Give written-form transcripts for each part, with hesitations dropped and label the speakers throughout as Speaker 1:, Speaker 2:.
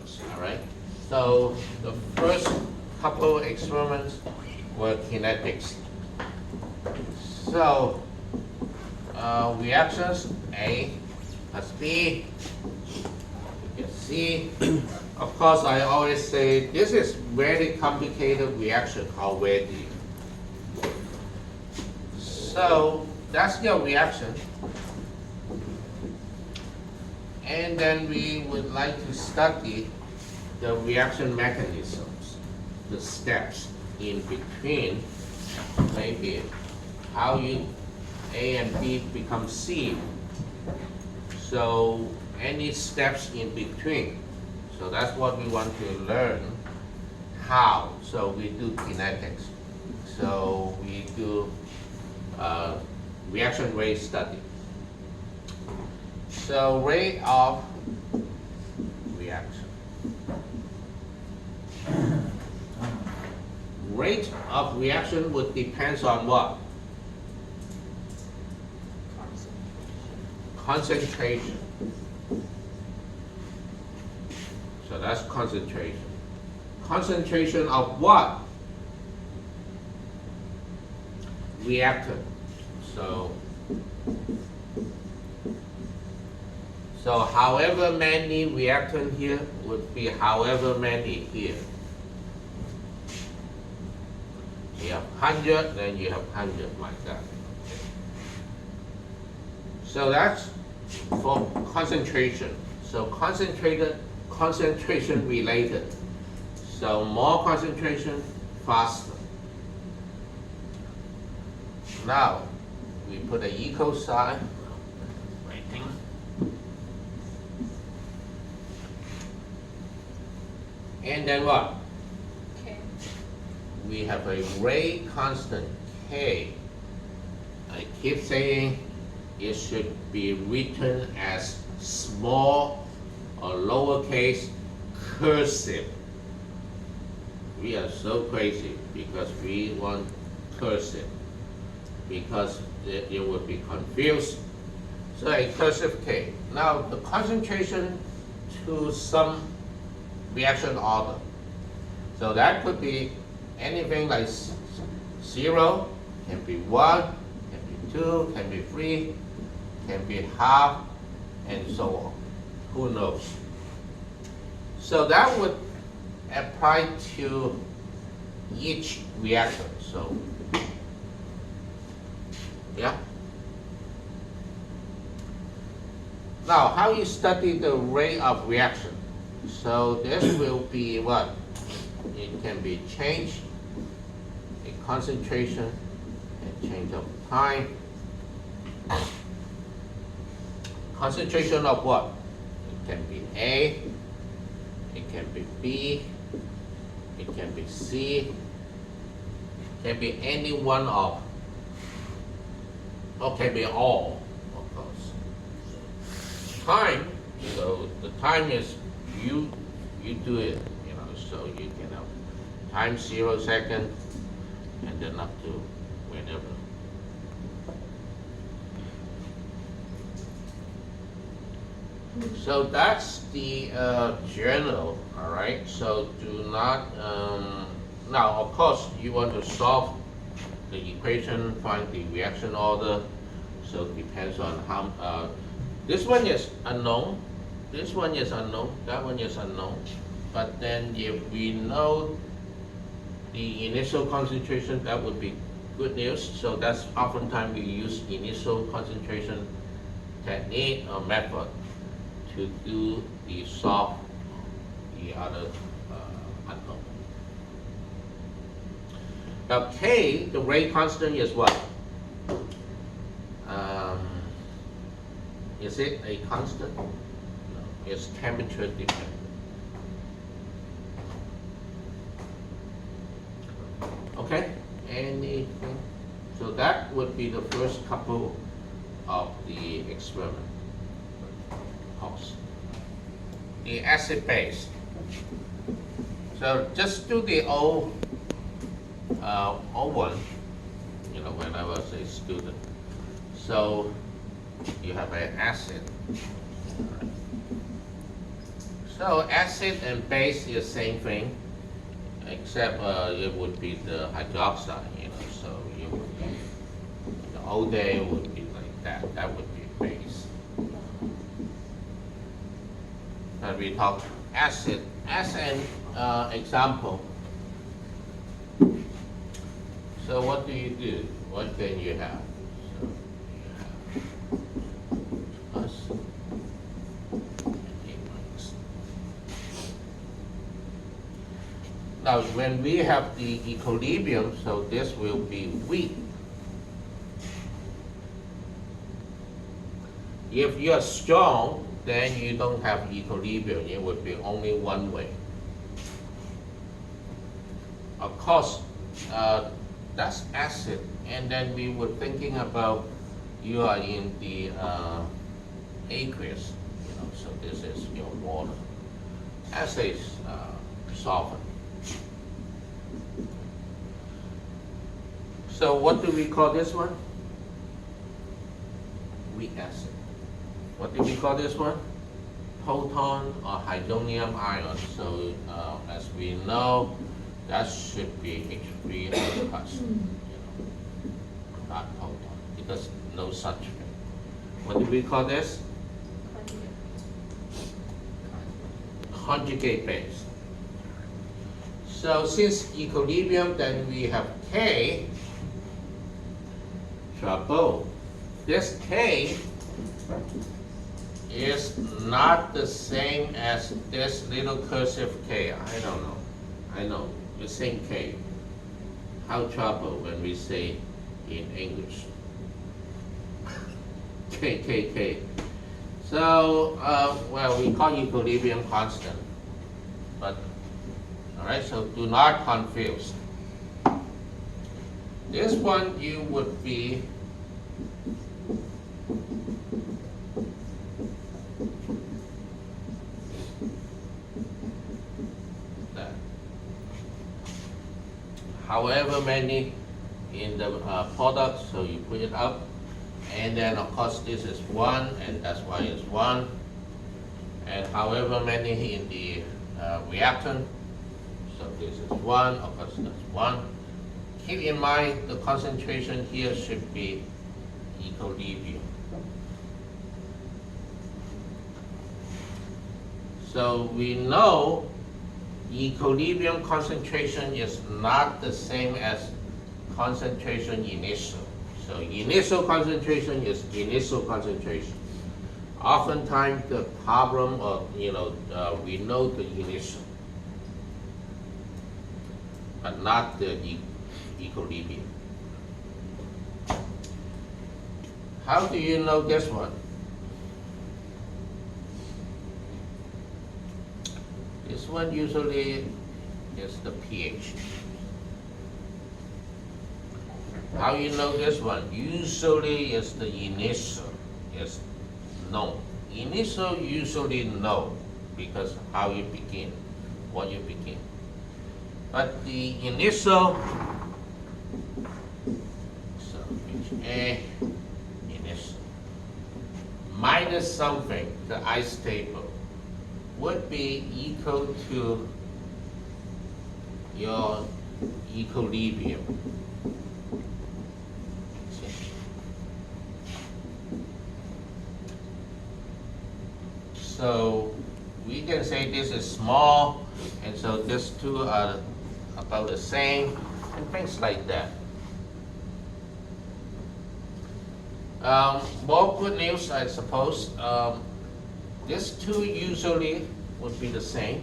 Speaker 1: experiments, all right? So the first couple experiments were kinetics. So reactions A plus B, you get C. Of course, I always say this is very complicated reaction already. So that's your reaction. And then we would like to study the reaction mechanisms, the steps in between, maybe how A and B become C. So any steps in between. So that's what we want to learn. How? So we do kinetics. So we do reaction rate study. So rate of reaction. Rate of reaction would depend on what? Concentration. So that's concentration. Concentration of what? Reactant. So however many reactant here would be however many here. You have 100, then you have 100 like that. So that's for concentration. So concentration related. So more concentration, faster. Now we put an equal sign. Waiting. And then what?
Speaker 2: K.
Speaker 1: We have a rate constant K. I keep saying it should be written as small or lowercase cursive. We are so crazy because we want cursive, because it would be confused. So a cursive K. Now the concentration to some reaction order. So that could be anything like 0, can be 1, can be 2, can be 3, can be half, and so on. Who knows? So that would apply to each reaction. So, yeah. Now, how you study the rate of reaction? So this will be what? It can be change in concentration and change of time. Concentration of what? It can be A, it can be B, it can be C, it can be any one of, or can be all, of course. Time, so the time is you do it, so you can have time 0 second and then up to whenever. So that's the journal, all right? So do not, now of course you want to solve the equation, find the reaction order, so it depends on how, this one is unknown, this one is unknown, that one is unknown. But then if we know the initial concentration, that would be good news. So that's oftentimes we use initial concentration technique or method to do the solve the other unknown. Now K, the rate constant is what? Is it a constant? No, it's temperature dependent. Okay, anything? So that would be the first couple of the experiment. Pause. The acid base. So just do the O1, when I was a student. So you have an acid. So acid and base is same thing, except it would be the hydroxide, so you would be, the ODA would be like that. That would be base. But we talk acid as an example. So what do you do? What can you have? So you have plus and A minus. Now when we have the equilibrium, so this will be weak. If you are strong, then you don't have equilibrium. It would be only one way. Of course, that's acid, and then we were thinking about you are in the aqueous, so this is your water. Acid is solvent. So what do we call this one? Weak acid. What do we call this one? Proton or hydronium ion. So as we know, that should be H3 plus, not proton, because no such thing. What do we call this? Conjugate base. So since equilibrium, then we have K, trouble. This K is not the same as this little cursive K. I don't know. I know. The same K. How trouble when we say in English. K, K, K. So, well, we call equilibrium constant. But, all right, so do not confuse. This one you would be however many in the product, so you put it up, and then of course this is 1, and that's why it's 1, and however many in the reactant, so this is 1, of course that's 1. Keep in mind the concentration here should be equilibrium. So we know equilibrium concentration is not the same as concentration initial. So initial concentration is initial concentration. Oftentimes the problem of, we know the initial, but not the equilibrium. How do you know this one? This one usually is the pH. How you know this one? Usually is the initial, is known. Initial usually know because how you begin, what you begin. But the initial, so HA, initial, minus something, the ice table, would be equal to your equilibrium. So we can say this is small, and so these two are about the same, and things like that. More good news, I suppose. These two usually would be the same.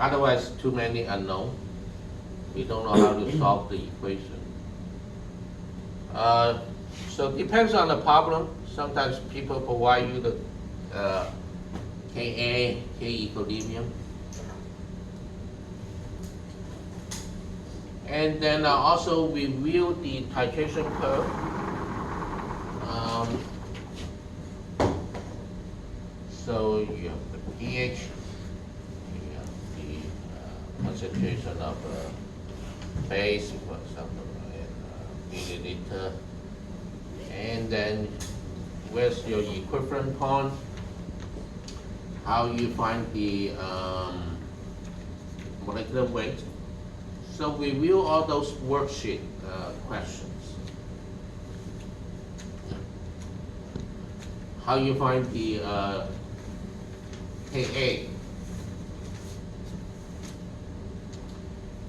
Speaker 1: Otherwise, too many unknown. We don't know how to solve the equation. So it depends on the problem. Sometimes people provide you the Ka, K equilibrium. And then also we view the titration curve. So you have the pH, you have the concentration of base, for example, in milliliter, and then where's your equivalent point, how you find the molecular weight. So review all those worksheet questions. How you find the Ka.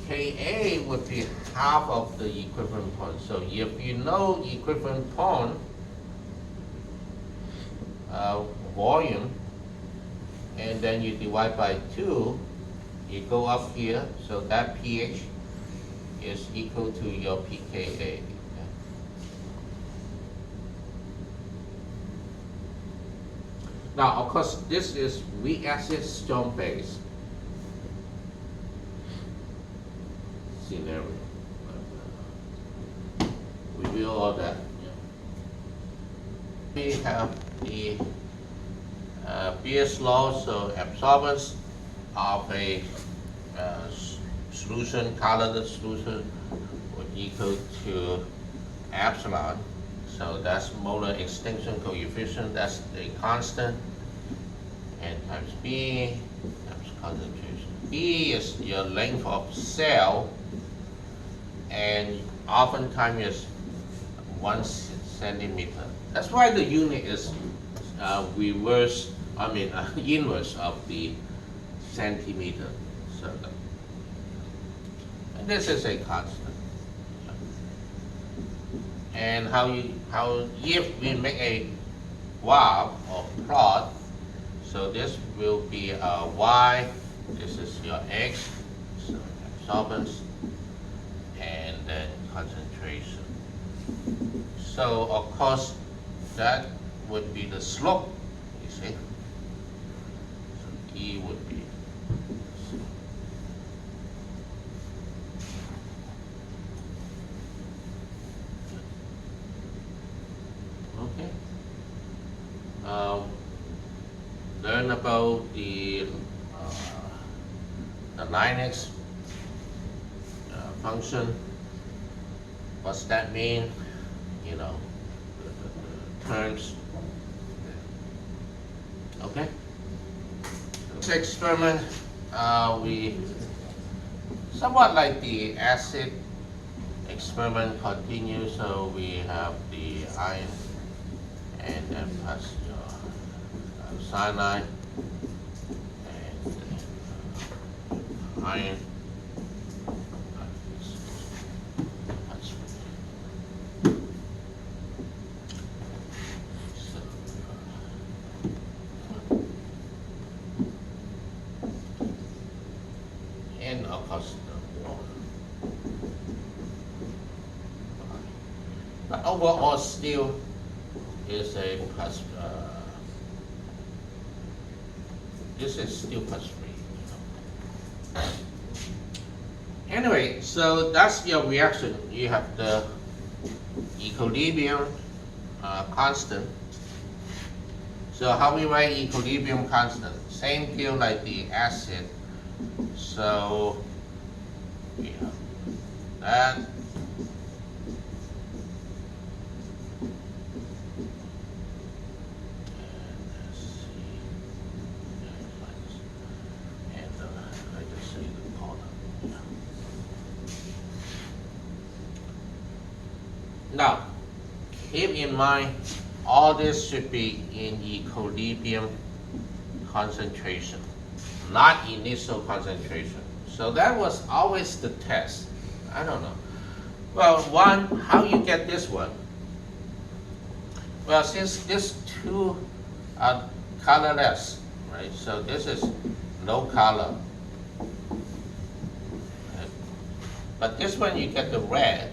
Speaker 1: Ka would be half of the equivalent point. So if you know equivalent point volume, and then you divide by 2, you go up here, so that pH is equal to your pKa. Now, of course, this is weak acid, strong base scenario. We will all that. We have the Beer's law, so absorbance of a solution, colorless solution, would equal to epsilon. So that's molar extinction coefficient, that's the constant, and times B times concentration. B is your length of cell, and oftentimes is 1 centimeter. That's why the unit is inverse of the centimeter. So, and this is a constant. And if we make a graph or plot, so this will be y, this is your x, so absorbance, and then concentration. So of course, that would be the slope, you see. So E would be. Okay. Learn about the Linux function. What's that mean? You know, the terms. Okay. This experiment, we somewhat like the acid experiment continues. So we have the iron, and then plus your cyanide and iron. And of course the water. But overall still is a plus, this is still plus 3. Anyway, so that's your reaction. You have the equilibrium constant. So how we write equilibrium constant? Same deal like the acid. So we have that. Now, keep in mind, all this should be in equilibrium concentration, not initial concentration. So that was always the test. I don't know. Well, one, how you get this one? Well, since these two are colorless, right? So this is no color. Okay. But this one you get the red.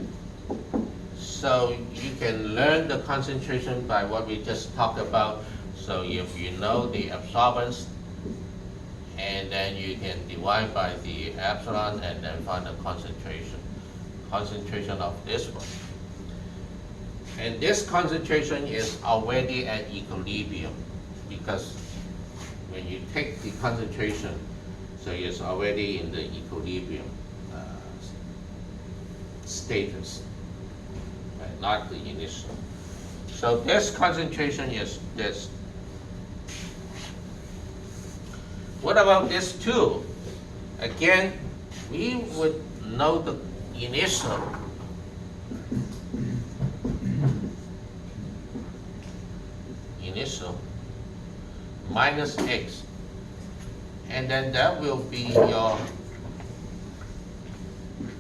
Speaker 1: So you can learn the concentration by what we just talked about. So if you know the absorbance, and then you can divide by the epsilon and then find the concentration of this one. And this concentration is already at equilibrium, because when you take the concentration, so it's already in the equilibrium status. Not the initial. So this concentration is this. What about this 2? Again, we would know the initial minus x, and then that will be your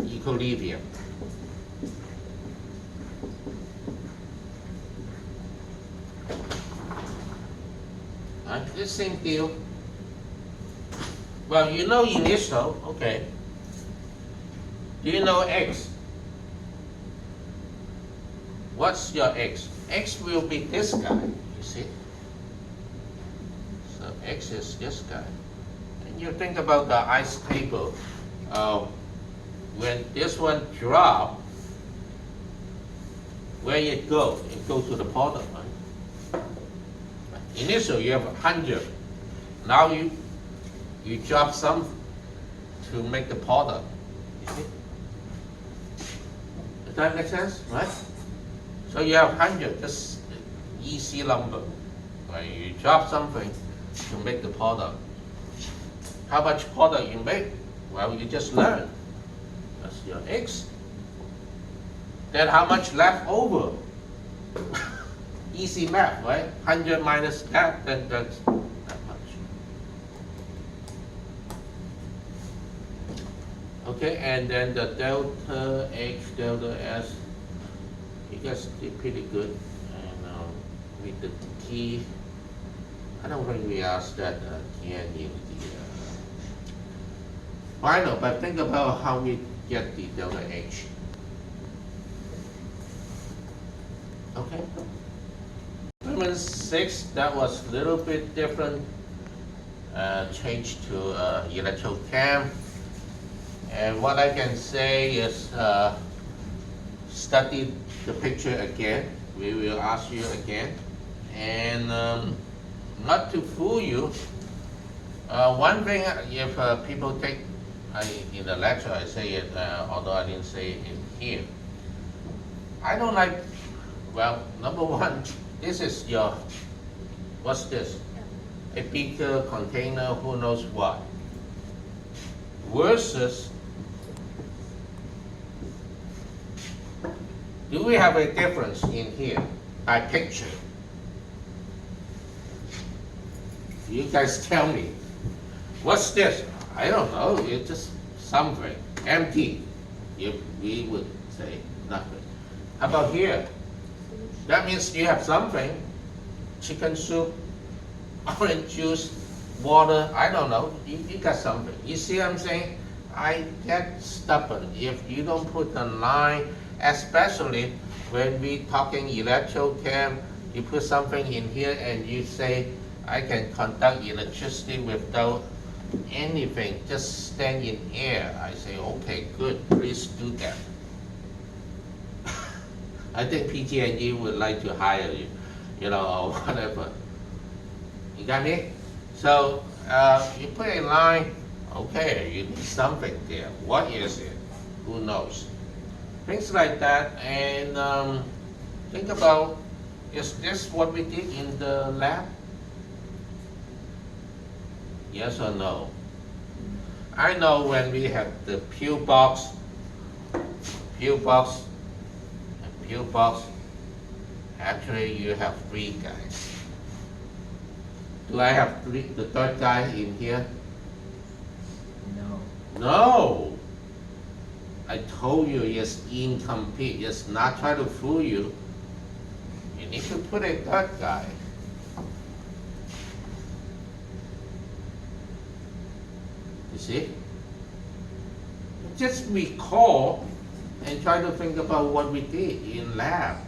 Speaker 1: equilibrium. The same deal. Well, you know initial, okay. Do you know x? What's your x? X will be this guy, you see? So x is this guy. And you think about the ice table. When this one drop, where it go? It goes to the bottom, right? Initially you have 100. Now you drop some to make the product. You see? Does that make sense? Right? So you have 100, just easy number. Right? You drop something to make the product. How much product you make? Well, you just learn. That's your x. Then how much left over? Easy math, right? 100 minus that, then that's that much. Okay, and then the delta H, delta S, you guys did pretty good. And with the T, I don't think we asked that again in the final, but think about how we get the delta H. Okay. Element 6, that was a little bit different. Changed to electrochem. And what I can say is study the picture again. We will ask you again. And not to fool you, one thing, if people take, in the lecture I say it, although I didn't say it in here. I don't like, well, number one, this is your, what's this? A beaker, container, who knows what. Versus, do we have a difference in here by picture? You guys tell me. What's this? I don't know, it's just something, empty. If we would say nothing. How about here? That means you have something, chicken soup, orange juice, water, I don't know, you got something. You see what I'm saying? I get stubborn if you don't put the line, especially when we talking electrochem, you put something in here and you say, I can conduct electricity without anything, just stand in air. I say, okay, good, please do that. I think PG&E would like to hire you, you know, or whatever. You got me? So you put a line, okay, you need something there. What is it? Who knows? Things like that, and think about, is this what we did in the lab? Yes or no? I know when we have the pill box, actually you have 3 guys. Do I have the third guy in here?
Speaker 2: No.
Speaker 1: No! I told you it's incomplete. It's not trying to fool you. You need to put a third guy. You see? Just recall and try to think about what we did in lab.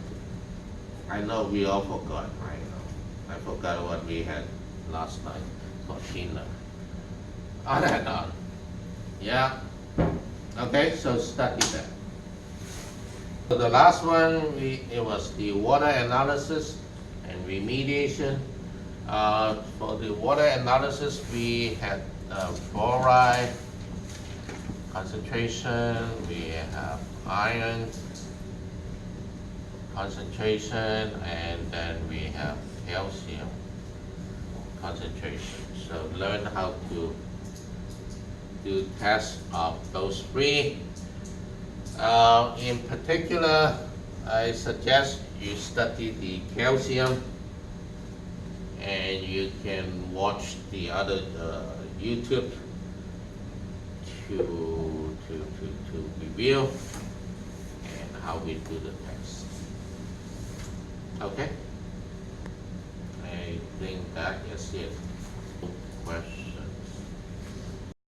Speaker 1: I know we all forgot. I forgot what we had last night for dinner. On and on. Yeah. Okay, so study that. So the last one, it was the water analysis and remediation. For the water analysis, we had fluoride concentration, we have iron concentration, and then we have calcium concentration. So learn how to do tests of those three. In particular, I suggest you study the calcium, and you can watch the other YouTube to review and how we do the test. Okay? I think that is it. Question.